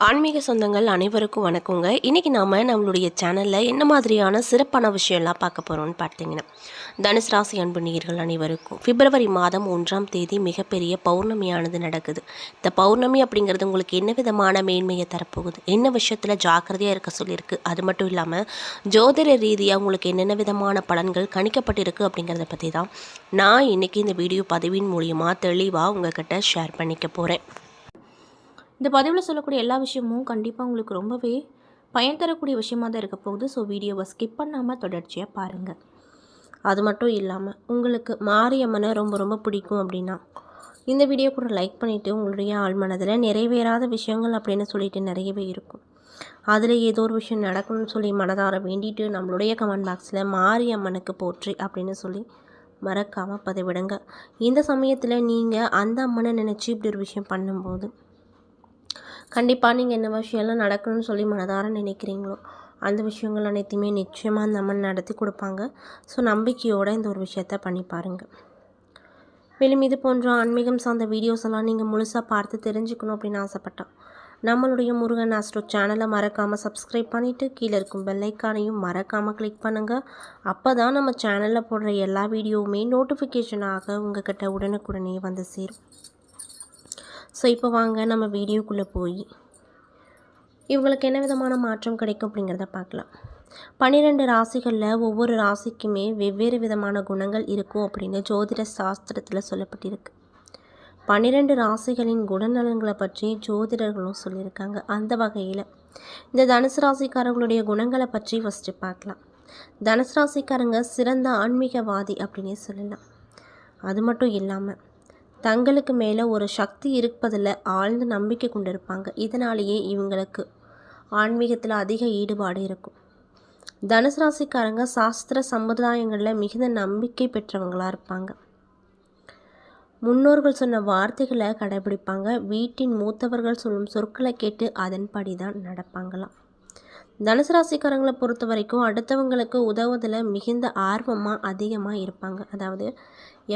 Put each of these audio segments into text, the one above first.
ஆன்மீக சொந்தங்கள் அனைவருக்கும் வணக்கங்க. இன்றைக்கி நாம் நம்மளுடைய சேனலில் என்ன மாதிரியான சிறப்பான விஷயம்லாம் பார்க்க போகிறோம்னு பார்த்தீங்கன்னா, தனுசு ராசி அன்பு நேயர்கள் அனைவருக்கும் பிப்ரவரி மாதம் 1ஆம் தேதி மிகப்பெரிய பௌர்ணமியானது நடக்குது. இந்த பௌர்ணமி அப்படிங்கிறது உங்களுக்கு என்ன விதமான மேன்மையை தரப்போகுது, என்ன விஷயத்தில் ஜாக்கிரதையாக இருக்க சொல்லியிருக்கு, அது மட்டும் இல்லாமல் ஜோதிட ரீதியாக உங்களுக்கு என்னென்ன விதமான பலன்கள் கணிக்கப்பட்டிருக்கு அப்படிங்கிறத பற்றி தான் நான் இன்றைக்கி இந்த வீடியோ பதிவின் மூலியமாக தெளிவாக உங்கள்கிட்ட ஷேர் பண்ணிக்க போகிறேன். இந்த பதிவில் சொல்லக்கூடிய எல்லா விஷயமும் கண்டிப்பாக உங்களுக்கு ரொம்பவே பயன் தரக்கூடிய விஷயமாக தான் இருக்க போகுது. ஸோ வீடியோவை ஸ்கிப் பண்ணாமல் தொடர்ச்சியாக பாருங்கள். அது மட்டும் இல்லாமல் உங்களுக்கு மாரியம்மனை ரொம்ப ரொம்ப பிடிக்கும் அப்படின்னா இந்த வீடியோ கூட லைக் பண்ணிவிட்டு உங்களுடைய ஆழ்மனதில் நிறைவேறாத விஷயங்கள் அப்படின்னு சொல்லிட்டு நிறையவே இருக்கும். அதில் ஏதோ ஒரு விஷயம் நடக்கணும்னு சொல்லி மனதார வேண்டிட்டு நம்மளுடைய கமெண்ட் பாக்ஸில் மாரியம்மனுக்கு போற்றி அப்படின்னு சொல்லி மறக்காமல் பதிவிடுங்க. இந்த சமயத்தில் நீங்கள் அந்த அம்மனை நினச்சி இப்படி ஒரு விஷயம் பண்ணும்போது கண்டிப்பாக நீங்கள் என்ன விஷயம்லாம் நடக்கணும்னு சொல்லி மனதார நினைக்கிறீங்களோ அந்த விஷயங்கள் அனைத்தையுமே நிச்சயமாக அந்த அம்மன் நடத்தி கொடுப்பாங்க. ஸோ நம்பிக்கையோடு இந்த ஒரு விஷயத்த பண்ணி பாருங்கள். மேலும் இது போன்ற ஆன்மீகம் சார்ந்த வீடியோஸ் எல்லாம் நீங்கள் முழுசாக பார்த்து தெரிஞ்சுக்கணும் அப்படின்னு ஆசைப்பட்டால் நம்மளுடைய முருகன் ஆஸ்ட்ரோ சேனலை மறக்காமல் சப்ஸ்கிரைப் பண்ணிவிட்டு கீழே இருக்கும் பெல்லைக்கானையும் மறக்காமல் கிளிக் பண்ணுங்கள். அப்போ தான் நம்ம சேனலில் போடுற எல்லா வீடியோவுமே நோட்டிஃபிகேஷனாக உங்கள்கிட்ட உடனுக்குடனே வந்து சேரும். ஸோ இப்போ வாங்க நம்ம வீடியோக்குள்ளே போய் இவங்களுக்கு என்ன விதமான மாற்றம் கிடைக்கும் அப்படிங்கிறத பார்க்கலாம். 12 ராசிகளில் ஒவ்வொரு ராசிக்குமே வெவ்வேறு விதமான குணங்கள் இருக்கும் அப்படின்னு ஜோதிட சாஸ்திரத்தில் சொல்லப்பட்டிருக்கு. 12 ராசிகளின் குணநலன்களை பற்றி ஜோதிடர்களும் சொல்லியிருக்காங்க. அந்த வகையில் இந்த தனுசு ராசிக்காரர்களுடைய குணங்களை பற்றி ஃபஸ்ட்டு பார்க்கலாம். தனுசு ராசிக்காரங்க சிறந்த ஆன்மீகவாதி அப்படின்னே சொல்லலாம். அது மட்டும் இல்லாமல் தங்களுக்கு மேலே ஒரு சக்தி இருப்பதில் ஆழ்ந்த நம்பிக்கை கொண்டிருப்பாங்க. இதனாலேயே இவங்களுக்கு ஆன்மீகத்தில் அதிக ஈடுபாடு இருக்கும். தனுசு ராசிக்காரங்க சாஸ்திர சம்பிரதாயங்களில் மிகுந்த நம்பிக்கை பெற்றவங்களாக இருப்பாங்க. முன்னோர்கள் சொன்ன வார்த்தைகளை கடைபிடிப்பாங்க. வீட்டின் மூத்தவர்கள் சொல்லும் சொற்களை கேட்டு அதன்படி தான் நடப்பாங்களாம். தனுசு ராசிக்காரங்களை பொறுத்த வரைக்கும் அடுத்தவங்களுக்கு உதவுவதில் மிகுந்த ஆர்வமாக அதிகமாக இருப்பாங்க. அதாவது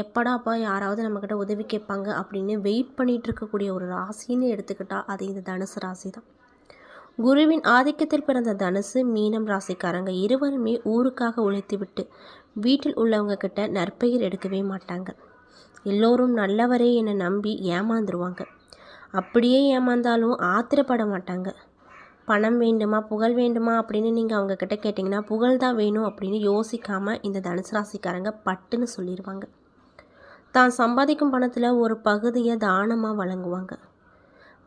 எப்படாப்பா யாராவது நம்மக்கிட்ட உதவி கேட்பாங்க அப்படின்னு வெயிட் பண்ணிகிட்டு இருக்கக்கூடிய ஒரு ராசின்னு எடுத்துக்கிட்டால் அது இந்த தனுசு ராசி தான். குருவின் ஆதிக்கத்தில் பிறந்த தனுசு மீனம் ராசிக்காரங்க இருவருமே ஊருக்காக உழைத்து விட்டு வீட்டில் உள்ளவங்க கிட்ட நற்பெயர் எடுக்கவே மாட்டாங்க. எல்லோரும் நல்லவரே என நம்பி ஏமாந்துருவாங்க. அப்படியே ஏமாந்தாலும் ஆத்திரப்பட மாட்டாங்க. பணம் வேண்டுமா புகழ் வேண்டுமா அப்படின்னு நீங்கள் அவங்கக்கிட்ட கேட்டிங்கன்னா புகழ் தான் வேணும் அப்படின்னு யோசிக்காமல் இந்த தனுசு ராசிக்காரங்க பட்டுன்னு சொல்லிடுவாங்க. தான் சம்பாதிக்கும் பணத்தில் ஒரு பகுதியை தானமாக வழங்குவாங்க.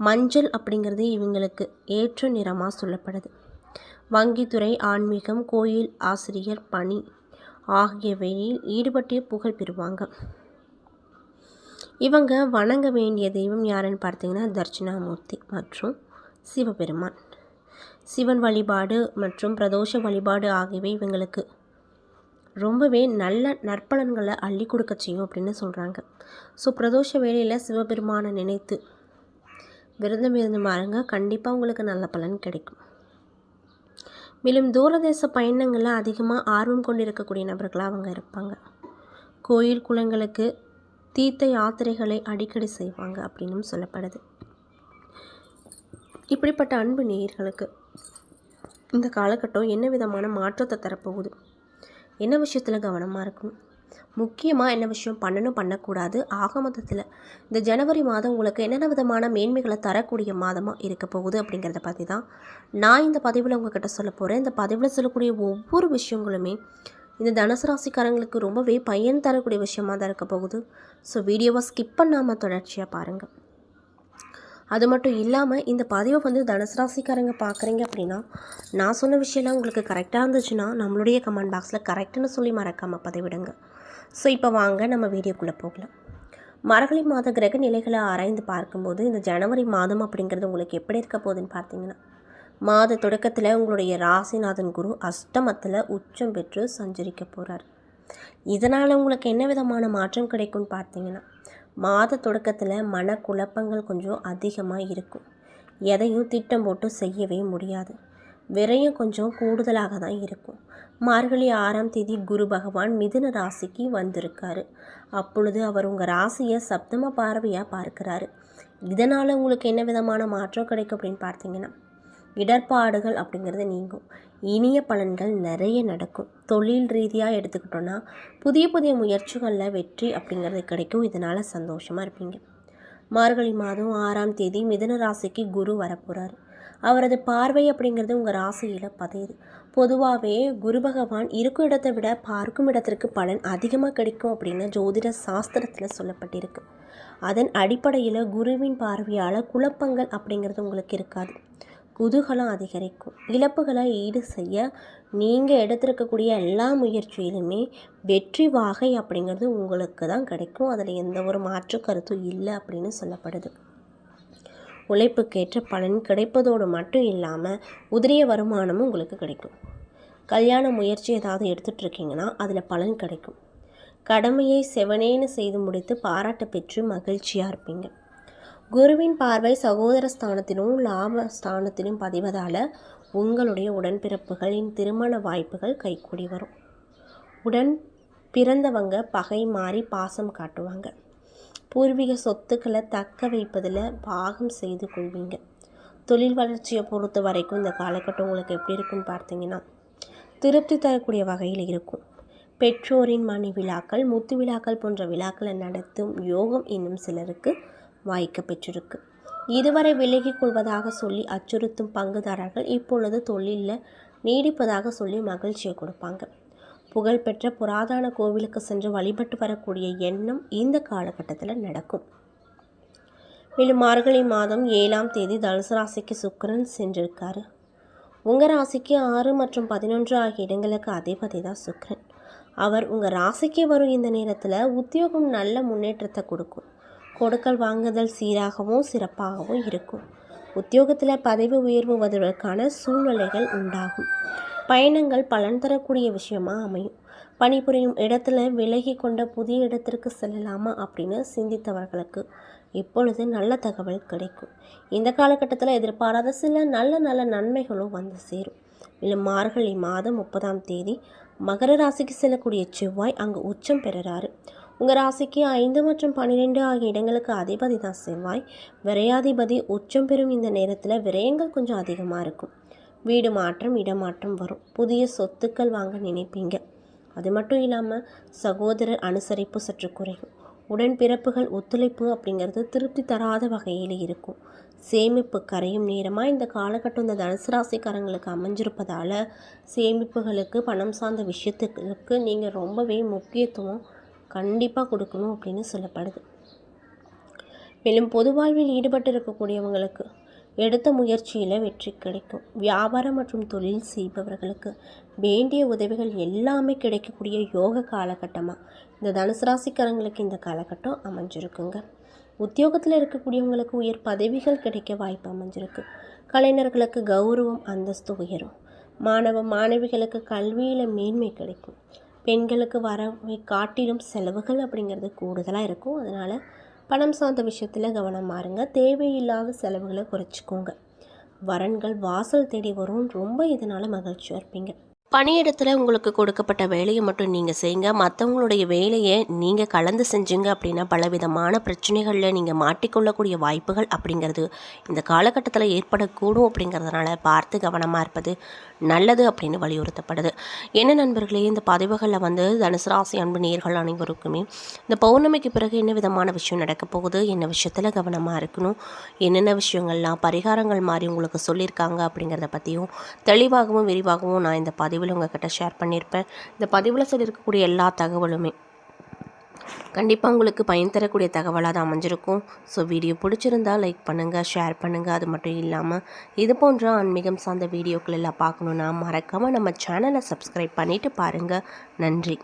மஞ்சள் அப்படிங்கிறது இவங்களுக்கு ஏற்ற நிறமாக சொல்லப்படுது. வங்கித்துறை, ஆன்மீகம், கோயில் ஆசிரியர் பணி ஆகியவையில் ஈடுபட்டு புகழ் பெறுவாங்க. இவங்க வணங்க வேண்டிய தெய்வம் யாருன்னு பார்த்தீங்கன்னா தட்சிணாமூர்த்தி மற்றும் சிவபெருமான். சிவன் வழிபாடு மற்றும் பிரதோஷ வழிபாடு ஆகியவை இவங்களுக்கு ரொம்பவே நல்ல நற்பலன்களை அள்ளி கொடுக்க செய்யும் அப்படின்னு சொல்கிறாங்க. ஸோ பிரதோஷ வேளையில் சிவபெருமானை நினைத்து விரதம் இருந்து பாருங்க, கண்டிப்பாக உங்களுக்கு நல்ல பலன் கிடைக்கும். மேலும் தூரதேச பயணங்களில் அதிகமாக ஆர்வம் கொண்டிருக்கக்கூடிய நபர்களாக அவங்க இருப்பாங்க. கோயில் குளங்களுக்கு தீர்த்த யாத்திரைகளை அடிக்கடி செய்வாங்க அப்படின்னும் சொல்லப்படுது. இப்படிப்பட்ட அன்பு நேயர்களுக்கு இந்த காலகட்டம் என்ன விதமான மாற்றத்தை தரப்போகுது, என்ன விஷயத்தில் கவனமாக இருக்கணும், முக்கியமாக என்ன விஷயம் பண்ணணும் பண்ணக்கூடாது, ஆக மொத்தத்தில் இந்த ஜனவரி மாதம் உங்களுக்கு என்னென்ன விதமான மேன்மைகளை தரக்கூடிய மாதமாக இருக்க போகுது அப்படிங்கிறத பற்றி தான் நான் இந்த பதிவில் உங்கள்கிட்ட சொல்ல போகிறேன். இந்த பதிவில் சொல்லக்கூடிய ஒவ்வொரு விஷயங்களுமே இந்த தனுசு ராசிக்காரங்களுக்கு ரொம்பவே பயன் தரக்கூடிய விஷயமாக தான் இருக்க போகுது. ஸோ வீடியோவை ஸ்கிப் பண்ணாமல் தொடர்ச்சியாக பாருங்கள். அது மட்டும் இல்லாமல் இந்த பதிவை தனுசு ராசிக்காரங்க பார்க்குறீங்க அப்படின்னா நான் சொன்ன விஷயம்லாம் உங்களுக்கு கரெக்டாக இருந்துச்சுன்னா நம்மளுடைய கமெண்ட் பாக்ஸில் கரெக்டுன்னு சொல்லி மறக்காமல் பதிவிடுங்க. ஸோ இப்போ வாங்க நம்ம வீடியோக்குள்ளே போகலாம். மார்கழி மாத கிரக நிலைகளை ஆராய்ந்து பார்க்கும்போது இந்த ஜனவரி மாதம் அப்படிங்கிறது உங்களுக்கு எப்படி இருக்க போகுதுன்னு பார்த்தீங்கன்னா, மாத தொடக்கத்தில் உங்களுடைய ராசிநாதன் குரு அஷ்டமத்தில் உச்சம் பெற்று சஞ்சரிக்க போகிறார். இதனால் உங்களுக்கு என்ன விதமான மாற்றம் கிடைக்கும்னு பார்த்தீங்கன்னா, மாத தொடக்கத்தில் மனக்குழப்பங்கள் கொஞ்சம் அதிகமாக இருக்கும். எதையும் திட்டம் போட்டு செய்யவே முடியாது. விரயம் கொஞ்சம் கூடுதலாக தான் இருக்கும். மார்கழி 6ஆம் தேதி குரு பகவான் மிதுன ராசிக்கு வந்திருக்காரு. அப்பொழுது அவர் உங்கள் ராசியை சப்தம பார்வையாக பார்க்குறாரு. இதனால் உங்களுக்கு என்ன விதமான மாற்றம் கிடைக்கும் அப்படின்னு பார்த்தீங்கன்னா, இடர்பாடுகள் அப்படிங்கிறது நீங்கும். இனிய பலன்கள் நிறைய நடக்கும். தொழில் ரீதியாக எடுத்துக்கிட்டோன்னா புதிய புதிய முயற்சிகளில் வெற்றி அப்படிங்கிறது கிடைக்கும். இதனால் சந்தோஷமாக இருப்பீங்க. மார்கழி மாதம் 6ஆம் தேதி மிதுன ராசிக்கு குரு வரப்போகிறார். அவரது பார்வை அப்படிங்கிறது உங்கள் ராசியில் பதியுது. பொதுவாகவே குரு பகவான் இருக்கும் இடத்தை விட பார்க்கும் இடத்திற்கு பலன் அதிகமாக கிடைக்கும் அப்படின்னு ஜோதிட சாஸ்திரத்தில் சொல்லப்பட்டிருக்கு. அதன் அடிப்படையில் குருவின் பார்வையால் குழப்பங்கள் அப்படிங்கிறது உங்களுக்கு இருக்காது. குதூகலம் அதிகரிக்கும். இழப்புகளை ஈடு செய்ய நீங்கள் எடுத்திருக்கக்கூடிய எல்லா முயற்சியிலுமே வெற்றி வாகை அப்படிங்கிறது உங்களுக்கு தான் கிடைக்கும். அதில் எந்த ஒரு மாற்று கருத்தும் இல்லை அப்படின்னு சொல்லப்படுது. உழைப்புக்கேற்ற பலன் கிடைப்பதோடு மட்டும் இல்லாமல் உதிரிய வருமானமும் உங்களுக்கு கிடைக்கும். கல்யாண முயற்சி ஏதாவது எடுத்துகிட்ருக்கீங்கன்னா அதில் பலன் கிடைக்கும். கடமையை செவனேன்னு செய்து முடித்து பாராட்ட பெற்று மகிழ்ச்சியாக இருப்பீங்க. குருவின் பார்வை சகோதர ஸ்தானத்திலும் லாப ஸ்தானத்திலும் பதிவதால் உங்களுடைய உடன்பிறப்புகளின் திருமண வாய்ப்புகள் கைகூடி வரும். உடன் பிறந்தவங்க பகை மாறி பாசம் காட்டுவாங்க. பூர்வீக சொத்துக்களை தக்க வைப்பதில் பாகம் செய்து கொள்வீங்க. தொழில் வளர்ச்சியை பொறுத்த வரைக்கும் இந்த காலகட்டம் உங்களுக்கு எப்படி இருக்குன்னு பார்த்தீங்கன்னா, திருப்தி தரக்கூடிய வகையில் இருக்கும். பெற்றோரின் மணி விழாக்கள், முத்து விழாக்கள் போன்ற விழாக்களை நடத்தும் யோகம் இன்னும் சிலருக்கு வாய்க்க பெற்றிருக்கு. இதுவரை விலகிக் கொள்வதாக சொல்லி அச்சுறுத்தும் பங்குதாரர்கள் இப்பொழுது தொழிலில் நீடிப்பதாக சொல்லி மகிழ்ச்சியை கொடுப்பாங்க. புகழ்பெற்ற புராதன கோவிலுக்கு சென்று வழிபட்டு வரக்கூடிய எண்ணம் இந்த காலகட்டத்தில் நடக்கும். மேலும் மார்கழி மாதம் 7ஆம் தேதி தனுசு ராசிக்கு சுக்கிரன் சென்றிருக்காரு. உங்கள் ராசிக்கு 6 மற்றும் 11 ஆகிய இடங்களுக்கு அதிபதி தான் சுக்கிரன். அவர் உங்கள் ராசிக்கு வரும் இந்த நேரத்தில் உத்தியோகம் நல்ல முன்னேற்றத்தை கொடுக்கும். கொடுக்கல் வாங்குதல் சீராகவும் சிறப்பாகவும் இருக்கும். உத்தியோகத்தில் பதவி உயர்வு வருவதற்கான சூழ்நிலைகள் உண்டாகும். பயணங்கள் பலன் தரக்கூடிய விஷயமாக அமையும். பணிபுரியும் இடத்துல விலகி கொண்ட புதிய இடத்திற்கு செல்லலாமா அப்படின்னு சிந்தித்தவர்களுக்கு இப்பொழுது நல்ல தகவல் கிடைக்கும். இந்த காலகட்டத்தில் எதிர்பாராத சில நல்ல நன்மைகளும் வந்து சேரும். இல்லை மார்கழி மாதம் 30ஆம் தேதி மகர ராசிக்கு செல்லக்கூடிய செவ்வாய் அங்கு உச்சம் பெறுறாரு. உங்கள் ராசிக்கு 5 மற்றும் 12 ஆகிய இடங்களுக்கு அதிபதி தான் செவ்வாய். விரையாதிபதி உச்சம் பெறும் இந்த நேரத்தில் விரயங்கள் கொஞ்சம் அதிகமாக இருக்கும். வீடு மாற்றம், இடமாற்றம் வரும். புதிய சொத்துக்கள் வாங்க நினைப்பீங்க. அது மட்டும் இல்லாமல் சகோதரர் அனுசரிப்பு சற்று குறையும். உடன்பிறப்புகள் ஒத்துழைப்பு அப்படிங்கிறது திருப்தி தராத வகையில் இருக்கும். சேமிப்பு கரையும் நேரமாக இந்த காலகட்டம் இந்த தனுசு ராசிக்காரங்களுக்கு அமைஞ்சிருப்பதால் சேமிப்புகளுக்கு, பணம் சார்ந்த விஷயத்துக்கு நீங்கள் ரொம்பவே முக்கியத்துவம் கண்டிப்பாக கொடுக்கணும் அப்படின்னு சொல்லப்படுது. மேலும் பொது வாழ்வில் ஈடுபட்டு இருக்கக்கூடியவங்களுக்கு எடுத்த முயற்சியில் வெற்றி கிடைக்கும். வியாபாரம் மற்றும் தொழில் செய்பவர்களுக்கு வேண்டிய உதவிகள் எல்லாமே கிடைக்கக்கூடிய யோக காலகட்டமாக இந்த தனுசு ராசிக்காரங்களுக்கு இந்த காலகட்டம் அமைஞ்சிருக்குங்க. உத்தியோகத்தில் இருக்கக்கூடியவங்களுக்கு உயர் பதவிகள் கிடைக்க வாய்ப்பு அமைஞ்சிருக்கு. கலைஞர்களுக்கு கௌரவம், அந்தஸ்து உயரும். மாணவ மாணவிகளுக்கு கல்வியில் மேன்மை கிடைக்கும். பெண்களுக்கு வரவை காட்டிலும் செலவுகள் அப்படிங்கிறது கூடுதலாக இருக்கும். அதனால் பணம் சார்ந்த விஷயத்தில் கவனமாக இருங்க. தேவையில்லாத செலவுகளை குறைச்சிக்கோங்க. வரன்கள் வாசல் தேடி வரும். ரொம்ப இதனால் மகிழ்ச்சியாக இருப்பீங்க. பணியிடத்தில் உங்களுக்கு கொடுக்கப்பட்ட வேலையை மட்டும் நீங்கள் செய்யுங்க. மற்றவங்களுடைய வேலையை நீங்கள் கலந்து செஞ்சீங்க அப்படின்னா பலவிதமான பிரச்சனைகளில் நீங்கள் மாட்டிக்கொள்ளக்கூடிய வாய்ப்புகள் அப்படிங்கிறது இந்த காலகட்டத்தில் ஏற்படக்கூடும். அப்படிங்கிறதுனால பார்த்து கவனமாக இருப்பது நல்லது அப்படின்னு வலியுறுத்தப்படுது. என்ன நண்பர்களே, இந்த பதிவுகளில் தனுசு ராசி அன்பு நேயர்கள் அனைவருக்குமே இந்த பௌர்ணமிக்கு பிறகு என்ன விதமான விஷயம் நடக்க போகுது, என்ன விஷயத்தில் கவனமாக இருக்கணும், என்னென்ன விஷயங்கள்லாம் பரிகாரங்கள் மாதிரி உங்களுக்கு சொல்லியிருக்காங்க அப்படிங்கிறத பற்றியும் தெளிவாகவும் விரிவாகவும் நான் இந்த பதிவில் உங்ககிட்ட ஷேர் பண்ணியிருப்பேன். இந்த பதிவில் சொல்லியிருக்கக்கூடிய எல்லா தகவலுமே கண்டிப்பாக உங்களுக்கு பயன் தரக்கூடிய தகவலாக தான் அமைஞ்சிருக்கும். ஸோ வீடியோ பிடிச்சிருந்தால் லைக் பண்ணுங்கள், ஷேர் பண்ணுங்கள். அது மட்டும் இல்லாமல் இது போன்ற ஆன்மீகம் சார்ந்த வீடியோக்கள் எல்லாம் பார்க்கணுன்னா மறக்காமல் நம்ம சேனலை சப்ஸ்கிரைப் பண்ணிவிட்டு பாருங்கள். நன்றி.